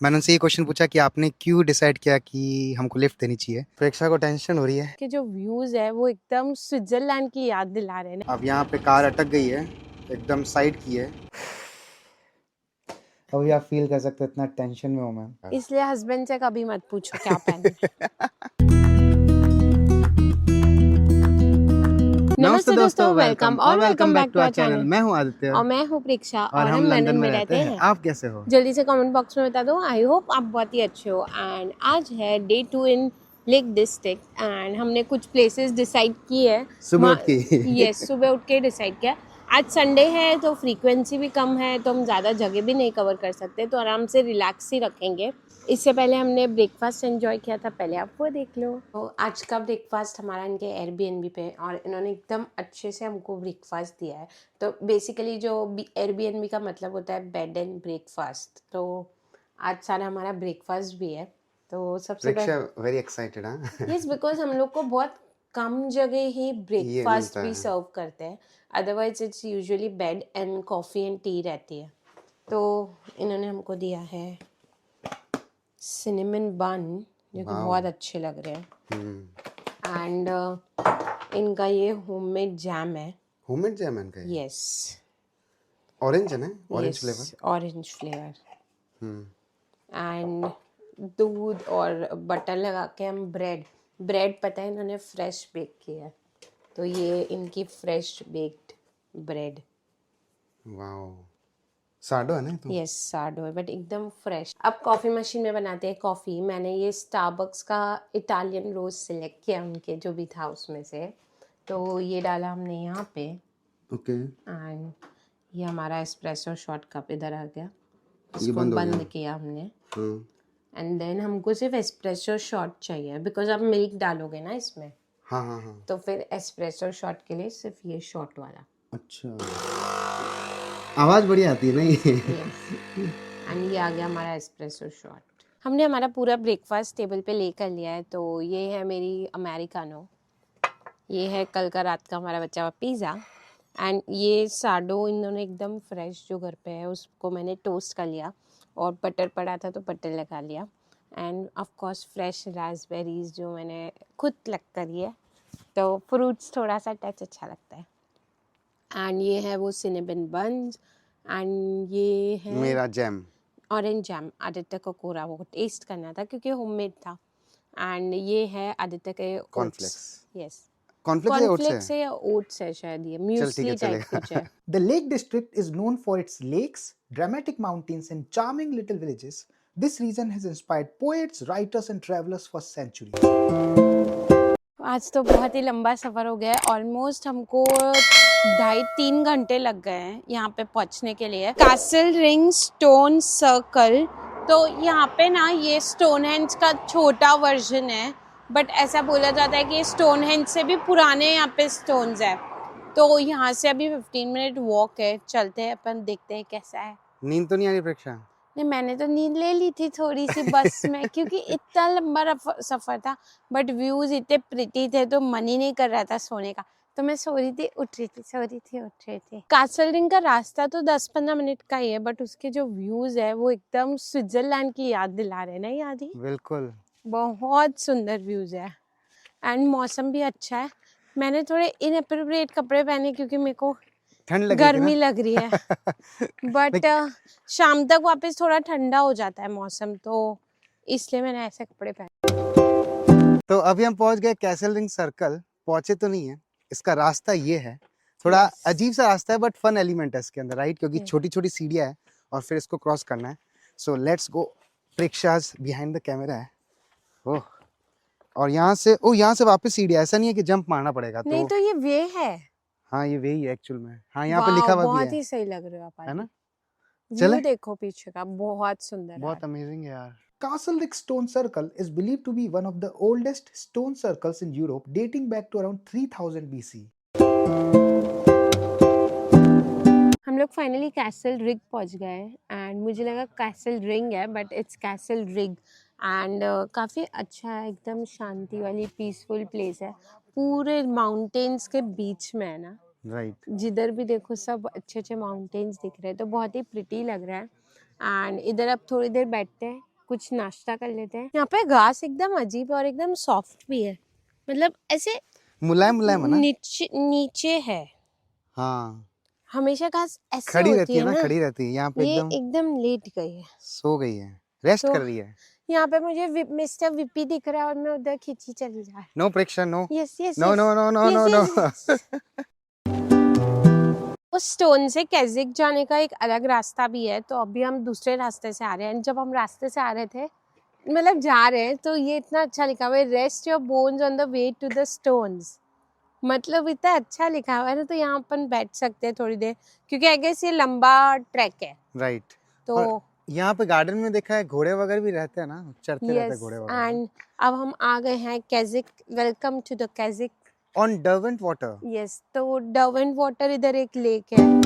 मैंने उनसे ये क्वेश्चन पूछा कि आपने क्यों डिसाइड किया कि हमको लिफ्ट देनी चाहिए। प्रेक्षा को टेंशन हो रही है कि जो व्यूज है वो एकदम स्विट्जरलैंड की याद दिला रहे हैं। अब यहाँ पे कार अटक गई है, एकदम साइड की है। अभी आप फील कर सकते हैं इतना टेंशन में हूँ मैं। इसलिए हस्बैंड से कभी मत पूछो क्या पहनना है। नमस्ते दोस्तों, welcome back to our channel. मैं हूँ आदित्य और मैं हूँ प्रेक्षा और हम लंदन में रहते हैं। आप कैसे हो? जल्दी से कमेंट बॉक्स में बता दो। आई होप आप बहुत ही अच्छे हो। एंड आज है day 2 in lake district and हमने कुछ प्लेसेस डिसाइड की है। सुबह उठ के यस, सुबह उठ के डिसाइड किया। आज संडे है तो फ्रीक्वेंसी भी कम है, तो हम ज़्यादा जगह भी नहीं कवर कर सकते, तो आराम से रिलैक्स ही रखेंगे। इससे पहले हमने ब्रेकफास्ट एंजॉय किया था, पहले आप वो देख लो। तो आज का ब्रेकफास्ट हमारा इनके एयरबीएनबी पे, और इन्होंने एकदम अच्छे से हमको ब्रेकफास्ट दिया है। तो बेसिकली जो एयरबीएनबी का मतलब होता है बेड एंड ब्रेकफास्ट, तो आज सारा हमारा ब्रेकफास्ट भी है। तो सबसे प्रेक्षा वेरी एक्साइटेड। हाँ यस, बिकॉज हम लोग को बहुत कम जगह ही ब्रेकफास्ट भी सर्व करते हैं। Otherwise it's usually bed and coffee and T रहती है। तो इन्होंने हमको दिया है सिनेमन बन, जो कि बहुत अच्छे लग रहे हैं। एंड इनका ये होममेड जैम है। होममेड जैम है इनका? यस, ऑरेंज है ना? Orange flavour. Orange flavour. And दूध और बटर लगा के हम ब्रेड पता है इन्होंने फ्रेश बेक किया है, तो ये इनकी फ्रेश बेक्ड ब्रेड। वाओ, साडो है ना? यस, साडो है बट एकदम फ्रेश। अब कॉफ़ी मशीन में बनाते हैं कॉफ़ी। मैंने ये स्टारबक्स का इटालियन रोज सिलेक्ट किया उनके जो भी था उसमें से, तो ये डाला हमने यहाँ पे। ओके। एंड ये हमारा एस्प्रेसो शॉट कप इधर आ गया, ये इसको बंद बंद किया हमने। एंड देन हमको सिर्फ एस्प्रेसो शॉट चाहिए, बिकॉज आप मिल्क डालोगे ना इसमें। हाँ। तो फिर एस्प्रेसो शॉट के लिए सिर्फ ये शॉट वाला। अच्छा, आवाज बढ़िया आती है ना ये। एंड ये आ गया हमारा एस्प्रेसो शॉट। हमने हमारा पूरा ब्रेकफास्ट टेबल पे लेकर लिया है। तो ये है मेरी अमेरिकानो, ये है कल का रात का हमारा बचा हुआ पिज़्ज़ा, एंड ये साडो इन्होंने एकदम फ्रेश जो घर पे है उसको मैंने टोस्ट कर लिया, और बटर पड़ा था तो बटर लगा लिया। End of course fresh raspberries जो मैंने खुद लग करी है, तो फ्रूट्स थोड़ा सा टच अच्छा लगता है। एंड ये है वो सिनेमन बन्स, एंड ये है मेरा जैम, ऑरेंज जैम। आदित्य को कोरा वो टेस्ट करना था क्योंकि होममेड था। एंड ये है आदित्य के कॉर्नफ्लेक्स। यस, कॉर्नफ्लेक्स है या ओट्स है शायद, ये चल ठीक है, म्यूसली टाइप चलेगा। कुछ है। The Lake District is known for its lakes, dramatic mountains, and charming little villages. This region has inspired poets, writers, and travelers for centuries. आज तो बहुत ही लंबा सफ़र हो गया है। ऑलमोस्ट हमको 2.5-3 घंटे लग गए हैं यहाँ पे पहुँचने के लिए। कैसल रिंग स्टोन सर्कल, तो यहाँ पे ना ये स्टोनहेंज का छोटा वर्जन है, बट ऐसा बोला जाता है कि स्टोनहेंज से भी पुराने यहाँ पे स्टोन्स है। तो यहाँ से अभी 15 मिनट वॉक है, चलते हैं अपन, देखते हैं कैसा है। नींद तो नहीं आ रही प्रेक्षा? नहीं, मैंने तो नींद ले ली थी थोड़ी सी बस में, क्योंकि इतना लंबा सफ़र था, बट व्यूज़ इतने प्रिटी थे तो मन ही नहीं कर रहा था सोने का। तो मैं सो रही थी, उठ रही थी। कैसल रिंग का रास्ता तो 10-15 मिनट का ही है, बट उसके जो व्यूज़ है वो एकदम स्विट्जरलैंड की याद दिला रहे हैं ना याद ही। बिल्कुल, बहुत सुंदर व्यूज़ है, एंड मौसम भी अच्छा है। मैंने थोड़े इनएप्रोप्रिएट कपड़े पहने क्योंकि मेरे को ठंड लग गर्मी लग रही है, बट शाम तक वापस थोड़ा ठंडा हो जाता है मौसम, तो इसलिए मैंने ऐसे कपड़े पहने। तो अभी हम पहुंच गए कैसल रिंग सर्कल। पहुंचे तो नहीं है, इसका रास्ता ये है। थोड़ा अजीब सा रास्ता है बट फन एलिमेंट है इसके अंदर, राइट? क्योंकि छोटी छोटी सीढ़ियां है और फिर इसको क्रॉस करना है। So let's go. प्रेक्षाज बिहाइंड द कैमरा है। ओह, और यहाँ से वापस सीढ़ियां। ऐसा नहीं है कि जंप मारना पड़ेगा। नहीं तो ये वे है। हाँ, ये वही है एक्चुअल में। हाँ, यहाँ पे लिखा हुआ भी बहुत है, ही सही लग रहे हो आप, है ना? व्यू देखो पीछे का, बहुत सुंदर, बहुत अमेजिंग है यार। Castle Rick Stone Circle is believed to be one of the oldest stone circles in Europe, dating back to around 3000 BC. हम लोग फाइनली कैसल रिग पहुंच गए, एंड मुझे लगा कैसल रिंग है but it's castle rig. And काफ़ी अच्छा है, एकदम शांति वाली पीसफुल प्लेस है, पूरे माउंटेन्स के बीच में है ना, राइट। जिधर भी देखो सब अच्छे अच्छे माउंटेन्स दिख रहे हैं, तो बहुत ही प्रिटी लग रहा है। एंड इधर अब थोड़ी देर बैठते हैं, कुछ नाश्ता कर लेते हैं। यहाँ पे घास एकदम अजीब और एकदम सॉफ्ट भी है, मतलब ऐसे मुलायम मुलायम है ना। नीचे नीचे है। हाँ, हमेशा घास ऐसे खड़ी होती रहती है है ना, ना, खड़ी रहती है, यहाँ पे ये एकदम एकदम लेट गई है। सो गई है, रेस्ट तो कर रही है। यहाँ पे मुझे मिस्टर विपी दिख रहा है और मैं उधर खींची चली जा रही नो प्रेक्षा, नो हूँ। Yes yes no yes no no no yes no no. Yes. उस स्टोन से कैजिक जाने का एक अलग रास्ता भी है, तो अभी हम दूसरे रास्ते से आ रहे हैं। जब हम रास्ते से आ रहे थे, मतलब जा रहे हैं, तो ये इतना अच्छा लिखा हुआ है, rest your bones on the way to the stones. मतलब इतना अच्छा लिखा हुआ है ना, तो यहाँ अपन बैठ सकते हैं थोड़ी देर, क्योंकि आई गेस ये लंबा ट्रैक है। राइट। तो और यहाँ पे गार्डन में देखा है घोड़े वगैरह भी रहते हैं ना, चढ़ते रहते हैं यस, घोड़े वगैरह एंड अब हम आ गए हैं Keswick. Welcome to the Keswick. On Derwent water. Yes, तो डरवेंट वाटर, इधर एक लेक है।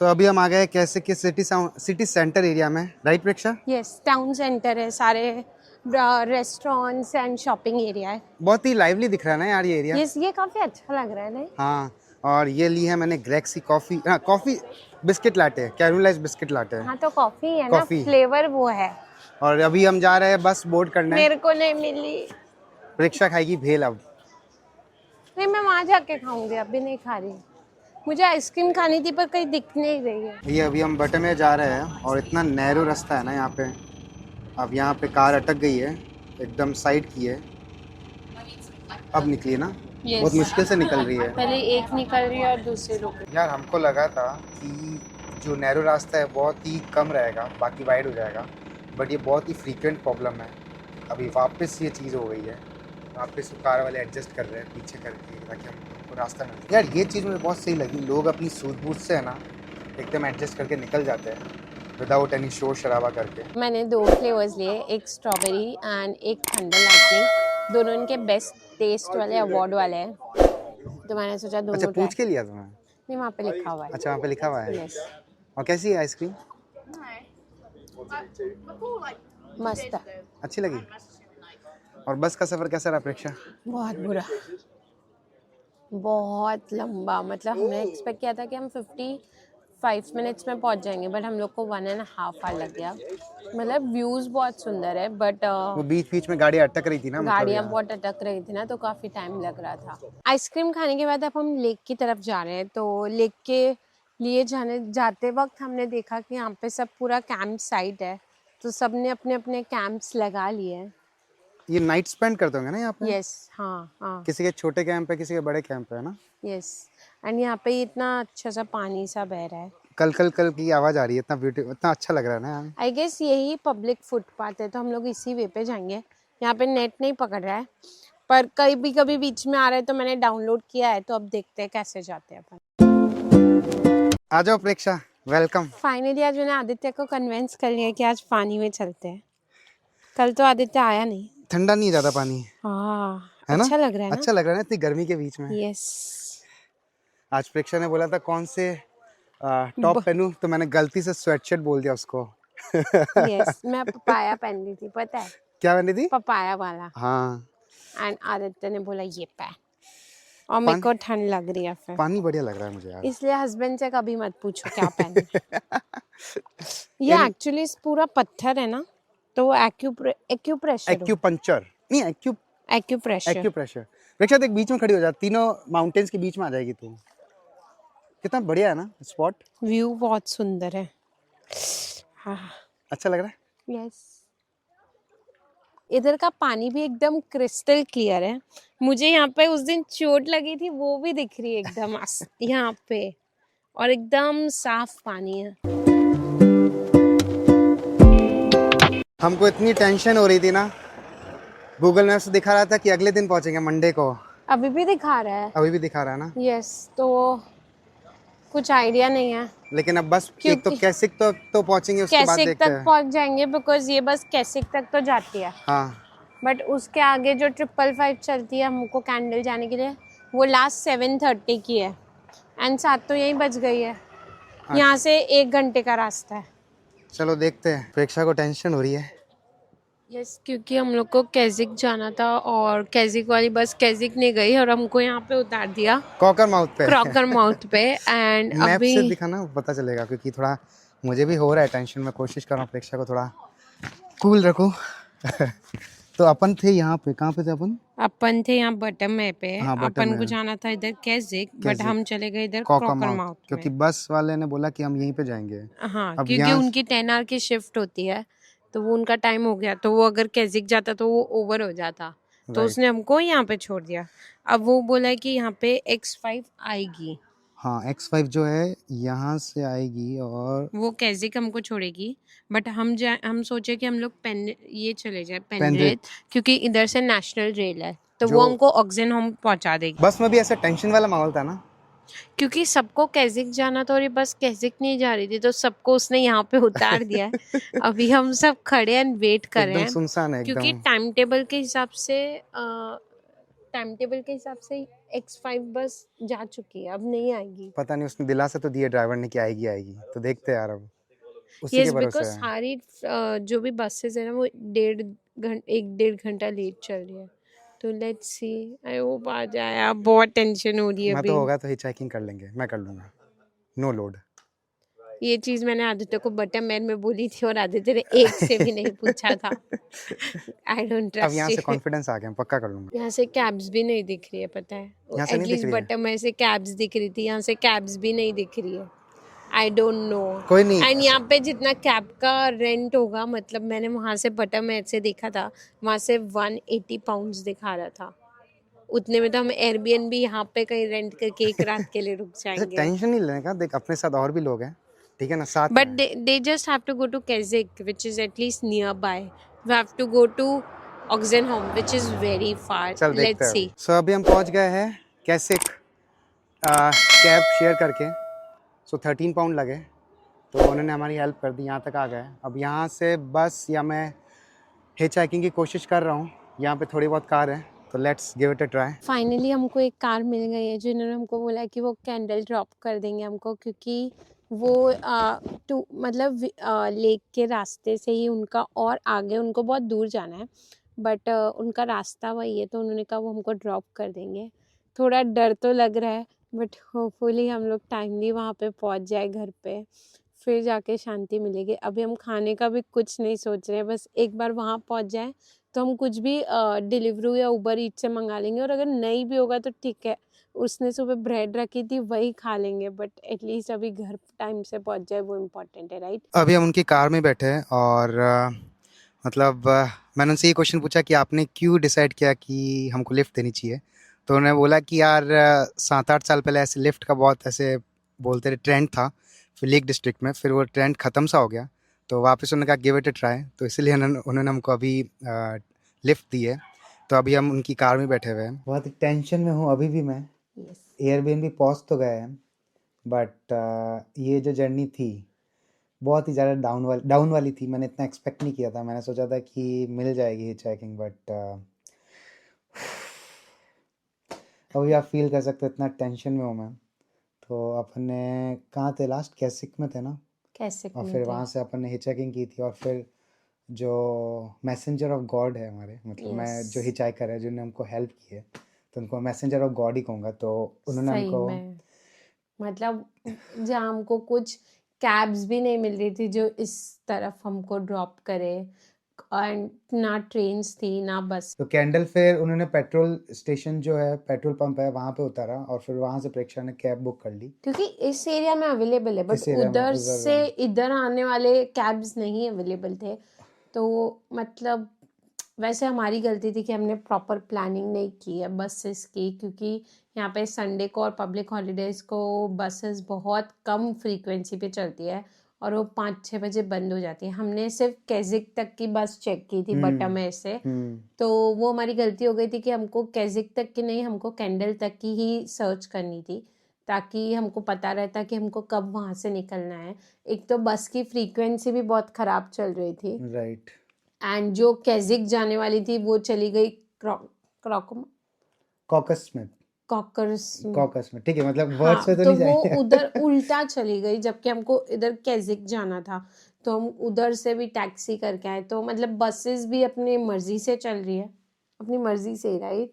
तो अभी हम आ गए कैसे कि सिटी सेंटर एरिया में, राइट प्रेक्षा? यस, टाउन सेंटर है, सारे रेस्टोरेंट्स एंड शॉपिंग एरिया है। बहुत ही लाइवली दिख रहा है ना यार ये एरिया। यस, ये काफी अच्छा लग रहा है नहीं? हाँ, और ये ली है मैंने ग्रेक्सी कॉफी, हाँ coffee biscuit latte, caramelise biscuit latte. हाँ, तो कॉफी है ना, कॉफी। फ्लेवर वो है। और अभी हम जा रहे हैं बस बोर्ड करने। मेरे को नहीं मिली। प्रेक्षा खाएगी भेल अब। नहीं, मैं वहां जाके खाऊंगी, अभी नहीं खा रही। मुझे आइसक्रीम खानी थी पर कहीं दिख नहीं रही है। ये अभी हम बटे में जा रहे हैं और इतना नैरो रास्ता है ना यहाँ पे। अब यहाँ पे कार अटक गई है, एकदम साइड की है, अब निकली ना। Yes. बहुत मुश्किल से निकल रही है पहले एक निकल रही है और दूसरी रुक रही यार। हमको लगा था कि जो नैरो रास्ता है बहुत ही कम रहेगा, बाकी वाइड हो जाएगा, बट ये बहुत ही फ्रीक्वेंट प्रॉब्लम है। अभी वापस ये चीज़ हो गई है, वापस कार वाले एडजस्ट कर रहे हैं पीछे करके ताकि हमको रास्ता मिले। यार ये चीज़ मुझे बहुत सही लगी, लोग अपनी सूझबूझ से है ना एकदम एडजस्ट करके निकल जाते हैं विदाउट एनी शोर शराबा करके। है। मैंने 2 फ्लेवर्स लिए, एक स्ट्रॉबेरी एंड एक थंडर लाइटनिंग। दोनों इनके बेस्ट टेस्ट वाले, अवार्ड वाले हैं, तो मैंने सोचा अच्छा, दोनों पूछ के लिया तुम्हें? नहीं, वहाँ पे लिखा हुआ है। अच्छा, वहाँ पे लिखा हुआ है। यस, और कैसी है आइसक्रीम? मस्त है। अच्छी लगी? और बस का सफ़र कैसा रहा प्रेक्षा? बहुत बुरा, बहुत लंबा। मतलब हमने एक्सपेक्ट किया था कि हम 55 मिनट्स में पहुंच जाएंगे, बट हम लोग को 1.5 आवर लग गया। मतलब व्यूज बहुत सुंदर है, बट वो बीच बीच में गाड़ी अटक रही थी ना, मतलब गाड़ियाँ यहाँ। बहुत अटक रही थी ना, तो काफी टाइम लग रहा था। आइसक्रीम खाने के बाद अब हम लेक की तरफ जा रहे हैं। तो लेक के लिए जाते वक्त हमने देखा कि यहाँ पे सब पूरा कैंप साइट है, तो सबने अपने अपने कैंप्स लगा लिए हैं। ये नाइट स्पेंड करते होंगे ना यहाँ पे? यस, हाँ हाँ, किसी के छोटे कैंप है, किसी के बड़े कैंप है ना। यस। एंड यहाँ पे इतना अच्छा सा पानी सा बह रहा है। कल कल कल की आवाज आ रही है, इतना ब्यूटी, इतना अच्छा लग रहा है ना यहाँ। आई गेस यही पब्लिक फुटपाथ है, तो हम लोग इसी वे पे जाएंगे। यहाँ पे नेट नहीं पकड़ रहा है, पर कभी बीच में आ रहा है, तो मैंने डाउनलोड किया है, तो अब देखते हैं कैसे जाते हैं अपन। आ जाओ प्रेक्षा, वेलकम। फाइनली आज मैंने आदित्य को कन्विंस कर लिया कि आज पानी में चलते हैं। कल तो आदित्य आया नहीं। ठंडा नहीं ज़्यादा पानी हाँ, है ना? अच्छा लग रहा है ना? अच्छा लग रहा है ना इतनी गर्मी के बीच में। यस। आज प्रेक्षा ने बोला था कौन से टॉप पहनूं, तो मैंने गलती से स्वेटशर्ट बोल दिया उसको। यस, मैं पपाया पहन ली थी, पता है? क्या पहनी थी? पपाया वाला। हाँ। एंड आदित्य ने बोला ये पहन, और मेरे को ठंड लग रही है फिर। पानी बढ़िया लग रहा है मुझे यार। इसलिए हस्बैंड से कभी मत पूछो क्या पहनना। ये एक्चुअली पूरा पत्थर है ना, तो वो एक्यूप्रेशर एक्यूपंक्चर नहीं, एक्यूप्रेशर। एक्यूप्रेशर। प्रेक्षा देख, बीच में खड़ी हो जा, तीनों माउंटेन्स के बीच में आ जाएगी तू। कितना बढ़िया है ना स्पॉट। व्यू बहुत सुंदर है। हाँ, अच्छा लग रहा है। यस। इधर का पानी भी एकदम क्रिस्टल क्लियर है। मुझे यहाँ पे उस दिन चोट लगी थी, वो भी दिख रही है एकदम यहाँ पे, और एकदम साफ पानी है। हमको इतनी टेंशन हो रही थी ना, गूगल मैप्स दिखा रहा था कि अगले दिन पहुंचेंगे मंडे को। अभी भी दिखा रहा है। अभी भी दिखा रहा है ना। यस, तो कुछ आइडिया नहीं है। लेकिन अब बस एक तो कैसिक तो पहुंचेंगे, उसके बाद कैसिक देखते तक हैं। पहुंच जाएंगे, बिकॉज ये बस कैसिक तक तो जाती है। हाँ, बट उसके आगे जो 555 चलती है हमको कैंडल जाने के लिए, वो लास्ट 7:30 की है, एंड 7 तो यहीं बज गई है। यहाँ से 1 घंटे का रास्ता है। चलो देखते हैं। प्रेक्षा को टेंशन हो रही है। यस, क्योंकि हम लोग को कैजिक जाना था और कैजिक वाली बस कैजिक नहीं गई और हमको यहाँ पे उतार दिया कॉकर माउथ पे। क्रॉकर माउथ पे। एंड मैप अभी से दिखाना पता चलेगा, क्योंकि थोड़ा मुझे भी हो रहा है टेंशन। मैं कोशिश कर रहा हूँ प्रेक्षा को थोड़ा कूल रखूं। तो अपन थे यहाँ पे, कहाँ पे थे अपन? अपन थे यहाँ बटम में पे। हाँ, बटम अपन को में। जाना था इधर कैजिक, बट कैजिक, हम चले गए इधर कॉकर क्रॉकर माउथ, माउथ क्योंकि में। बस वाले ने बोला कि हम यहीं पे जाएंगे। हाँ, अब क्योंकि यहाँ उनकी 10 आवर की शिफ्ट होती है, तो वो उनका टाइम हो गया, तो वो अगर कैजिक जाता तो वो ओवर हो जाता, तो राइट, उसने हमको यहाँ पे छोड़ दिया। अब वो बोला है कि यहाँ पे X5 आएगी, हाँ X5 जो है यहाँ से आएगी और वो कैजिक हमको छोड़ेगी। बट हम सोचे कि हम लोग ये चले जाए पेनरिथ, पेनरिथ, क्योंकि इधर से नेशनल रेल है, तो जो वो हमको ऑक्सिजन होम पहुंचा देगी। बस में भी ऐसा टेंशन वाला माहौल था ना। क्योंकि सबको कैजिक जाना था और ये बस कैजिक नहीं जा रही थी, तो सबको उसने यहाँ पे उतार दिया है। अभी हम सब खड़े एंड वेट कर रहे एकदम हैं, सुनसान है क्योंकि एकदम। टाइम टेबल के हिसाब से X5 बस जा चुकी है, अब नहीं आएगी। पता नहीं उसने दिलासा तो दिया ड्राइवर ने कि आएगी आएगी, तो देखते हैं यार, अब उसी के यस, भरोसे बिकॉज है। सारी जो भी बसेस है ना वो 1.5 घंटा लेट चल रही है, तो लेट्स सी, आई होप आ जाए। अब बहुत टेंशन हो रही है मैं तो अभी। होगा तो हिचहाइकिंग कर लेंगे, मैं कर लूंगा, नो लोड। ये चीज मैंने आदित्य को बटन मैन में बोली थी और आदित्य ने एक से भी नहीं पूछा था। आई डोंट अब यहाँ ट्रस्ट से यू। कॉन्फिडेंस आ गया, मैं पक्का कर लूंगा। यहाँ से कैब्स भी नहीं दिख रही है, पता है? यहाँ से नहीं दिख एटलीस्ट रही है, बटन में से कैब्स दिख रही थी, यहाँ से कैब्स भी नहीं दिख रही है। I don't know. कोई नहीं। एंड यहाँ पे जितना कैब का रेंट होगा, मतलब मैंने वहाँ से बटन मैच से देखा था, वहाँ से 180 पाउंड्स दिखा रहा था। उतने में तो हम एयरबीएनबी यहाँ पे कहीं रेंट करके एक रात के लिए रुक ऐसे जाएंगे। टेंशन नहीं लेने का, देख अपने साथ और भी लोग हैं, ठीक है ना, साथ But में। they just have to go to Keswick, which is at least nearby. We have to go to Oxenholme, which is very far. चल देखते Let's हैं। see. सो अभी हम पहुंच गए हैं कैसिक, कैब शेयर करके। सो 13 पाउंड लगे, तो उन्होंने हमारी हेल्प कर दी, यहाँ तक आ गए। अब यहाँ से बस या मैं हिच हाइकिंग की कोशिश कर रहा हूँ। यहाँ पे थोड़ी बहुत कार है, तो let's give it a try. Finally हमको एक कार मिल गई है, जिन्होंने हमको बोला कि वो कैंडल ड्रॉप कर देंगे हमको, क्योंकि वो मतलब लेक के रास्ते से ही उनका और आगे उनको बहुत दूर जाना है, बट उनका रास्ता वही है, तो उन्होंने कहा वो हमको ड्रॉप कर देंगे। थोड़ा डर तो लग रहा है, बट होपफुली हम लोग टाइमली वहाँ पे पहुँच जाए घर पे, फिर जाके शांति मिलेगी। अभी हम खाने का भी कुछ नहीं सोच रहे हैं, बस एक बार वहाँ पहुँच जाए तो हम कुछ भी डिलीवरी या उबर ईट से मंगा लेंगे, और अगर नहीं भी होगा तो ठीक है, उसने सुबह ब्रेड रखी थी वही खा लेंगे, बट एटलीस्ट अभी घर टाइम से पहुंच जाए, वो इम्पोर्टेंट है, राइट? अभी हम उनकी कार में बैठे हैं और मतलब मैंने उनसे ये क्वेश्चन पूछा कि आपने क्यों डिसाइड किया कि हमको लिफ्ट देनी चाहिए। तो उन्होंने बोला कि यार 7-8 साल पहले ऐसे लिफ्ट का बहुत ऐसे बोलते थे ट्रेंड था, फिर लेक डिस्ट्रिक्ट में, फिर वो ट्रेंड ख़त्म सा हो गया, तो वापस उन्होंने कहा गिव इट अ ट्राई, तो इसलिए उन्होंने हमको अभी लिफ्ट दी है। तो अभी हम उनकी कार में बैठे हुए हैं। बहुत टेंशन में हूँ अभी भी मैं। यस। एयरबीएनबी पहुँच तो गए हैं, बट ये जो जर्नी थी बहुत ही ज़्यादा डाउन वाली थी। मैंने इतना एक्सपेक्ट नहीं किया था, मैंने सोचा था कि मिल जाएगी हिचहाइकिंग, बट अभी आप फील कर सकते हो इतना टेंशन में हूँ मैं। तो अपने कहाँ थे लास्ट? कैसिक में थे ना, कैसे और फिर वहाँ से अपन ने हिचहाइकिंग की थी, और फिर जो मैसेंजर ऑफ गॉड है हमारे, मतलब मैं जो हिचहाइकर है जिन्होंने हमको हेल्प की है, तो उनको मैसेंजर ऑफ गॉड ही कहूँगा। तो उन्होंने सही हमको में, मतलब जहाँ हमको कुछ कैब्स भी नहीं मिल रही थी जो इस तरफ हमको ड्रॉप करे, एंड ना ट्रेन्स थी ना बस। तो कैंडल फिर उन्होंने पेट्रोल स्टेशन जो है, पेट्रोल पंप है, वहाँ पे उतारा, और फिर वहाँ से प्रेक्षा ने कैब बुक कर ली। क्योंकि इस एरिया में अवेलेबल है, बट इस एरिया में उधर उधर से इधर आने वाले कैब्स नहीं अवेलेबल थे, तो मतलब वैसे हमारी गलती थी कि हमने प्रॉपर प्लानिंग नहीं की है बसेस की, क्योंकि यहाँ पे संडे को और पब्लिक हॉलीडेज़ को बसेस बहुत कम फ्रीक्वेंसी पे चलती है, और वो 5-6 बजे बंद हो जाती है। हमने सिर्फ कैजिक तक की बस चेक की थी बटामेर से, तो वो हमारी गलती हो गई थी कि हमको कैजिक तक की नहीं, हमको कैंडल तक की ही सर्च करनी थी, ताकि हमको पता रहता कि हमको कब वहाँ से निकलना है। एक तो बस की फ्रीक्वेंसी भी बहुत ख़राब चल रही थी, राइट। एंड जो कैजिक जाने वाली थी वो चली गई कॉकस कॉकर्स कॉकस में, ठीक है, मतलब वर्ड्स हाँ, पे तो तो नहीं वो जाएंगे। उधर उल्टा चली गई, जबकि हमको इधर केजिक जाना था, तो हम उधर से भी टैक्सी करके आए। तो मतलब बसेस भी अपनी मर्जी से चल रही है, अपनी मर्जी से, राइट।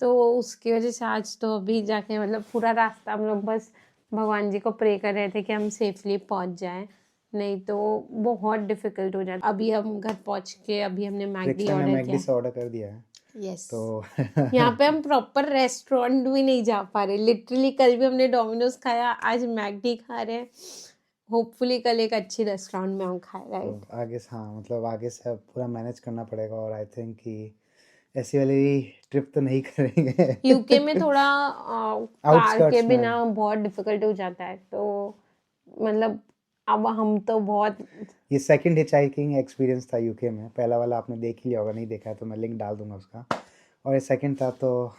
तो उसकी वजह से आज तो अभी जाके मतलब पूरा रास्ता हम लोग बस भगवान जी को प्रे कर रहे थे कि हम सेफली पहुंच जाएं, नहीं तो बहुत डिफिकल्ट हो जाता। अभी हम घर पहुंच के अभी हमने मैगडी रिक्शा ने ऑर्डर मैगडी किया। से ऑर्डर कर दिया है, यस, तो यहाँ पे हम प्रॉपर रेस्टोरेंट भी नहीं जा पा रहे लिटरली। कल भी हमने डोमिनोज खाया, आज मैगडी खा रहे हैं। होपफुली कल एक अच्छी रेस्टोरेंट में हम खाए, राइट। तो आगे से, हाँ मतलब आगे से अब पूरा मैनेज करना पड़ेगा, और आई थिंक कि ऐसी वाली ट्रिप तो नहीं करेंगे। यूके में थोड़ा कार के आउटस्कर्ट्स में। बिना बहुत डिफिकल्ट हो जाता है, तो मतलब अब हम तो बहुत ये सेकंड हिचहाइकिंग एक्सपीरियंस था यूके में। पहला वाला आपने देख ही लिया होगा, नहीं देखा है तो मैं लिंक डाल दूंगा उसका। और ये सेकंड था, तो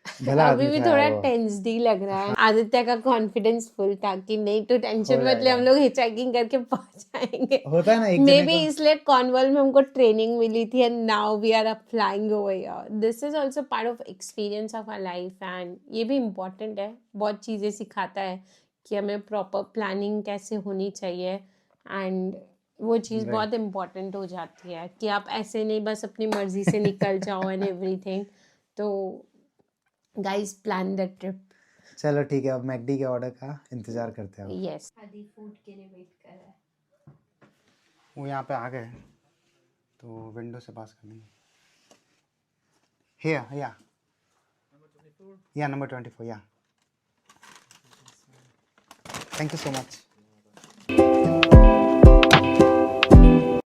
भला अभी आदमी भी था थोड़ा यार वो। टेंस्ड ही लग रहा है। आदित्य का कॉन्फिडेंस फुल था कि नहीं तो टेंशन हो मत ले, जाएगा। हम लोग हिचहाइकिंग करके पहुंच जाएंगे। होता है ना एक मे जने बी को। इसलिए कॉर्नवॉल में हमको ट्रेनिंग मिली थी and now we are flying over here. This is also part of experience of our life, and ये भी इम्पोर्टेंट है, बहुत चीज़ें सिखाता है कि हमें प्रॉपर प्लानिंग कैसे होनी चाहिए, एंड वो चीज़ बहुत इम्पोर्टेंट हो जाती है कि आप ऐसे नहीं बस अपनी मर्जी से निकल जाओ एंड एवरीथिंग। तो गाइस, प्लान द ट्रिप। चलो ठीक है, अब मैकडी के ऑर्डर का इंतजार करते हैं। यस, आदि फूड के लिए वेट कर रहा है। वो यहाँ पे आ गए, तो विंडो से पास कर लेंगे। Here, yeah. Yeah, number 24, yeah. Thank you so much.